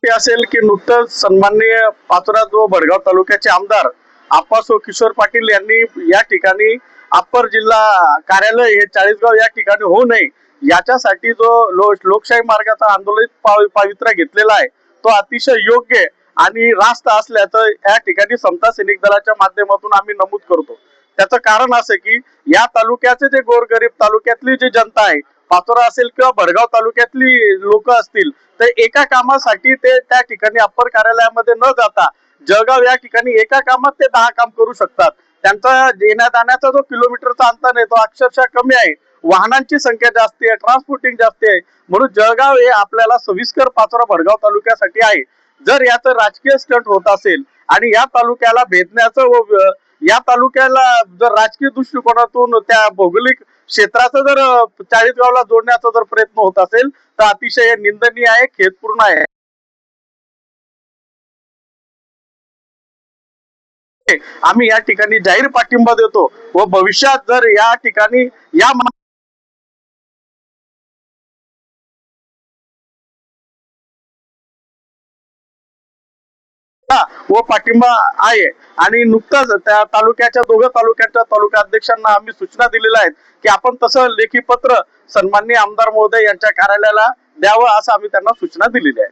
माहिती असेल की नुकतंच सन्माननीय पाचोरा व भडगाव तालुक्याचे आमदार आप्पासो किशोर पाटील यांनी या ठिकाणी अप्पर जिल्हा कार्यालय हे चाळीसगाव या ठिकाणी होऊ नये याच्यासाठी जो लोकशाही मार्गाचा आंदोलित पवित्रा घेतलेला आहे तो अतिशय योग्य आणि रास्त असल्याचं या ठिकाणी समता सैनिक दलाच्या माध्यमातून आम्ही नमूद करतो। त्याचं कारण असं की या तालुक्याचे जे गोरगरीब तालुक्यातली जी जनता आहे, पाचोरा असेल किंवा भडगाव तालुक्यातली लोक असतील, तर एका कामासाठी ते त्या ठिकाणी अप्पर कार्यालयामध्ये न जाता जळगाव या ठिकाणी एका कामात ते 10 काम करू शकतात। त्यांचा येण्या जाण्याचा जो किलोमीटरचा अंतर आहे तो अक्षरशः कमी आहे, वाहनांची संख्या जास्त आहे, ट्रान्सपोर्टिंग जास्त आहे, म्हणून जळगाव हे आपल्याला सविस्कर पाचोरा भडगाव तालुक्यासाठी आहे। जर याचं राजकीय स्टंट होत असेल आणि या तालुक्याला भेदण्याचं व या तालुक्याला जर राजकीय दृष्टिकोनातून त्या भौगोलिक क्षेत्राचं जर चाळीसगावला जोडण्याचा जर प्रयत्न होत असेल तर अतिशय निंदनीय आहे, खेदपूर्ण आहे। आम्ही या ठिकाणी जाहीर पाठिंबा देतो व भविष्यात जर या ठिकाणी या व पाठिंबा आहे। आणि नुकताच त्या तालुक्याच्या दोघं तालुक्याच्या तालुका अध्यक्षांना आम्ही सूचना दिलेल्या आहेत की आपण तसं लेखी पत्र सन्माननीय आमदार महोदय यांच्या कार्यालयाला द्यावं असं आम्ही त्यांना सूचना दिलेली आहे।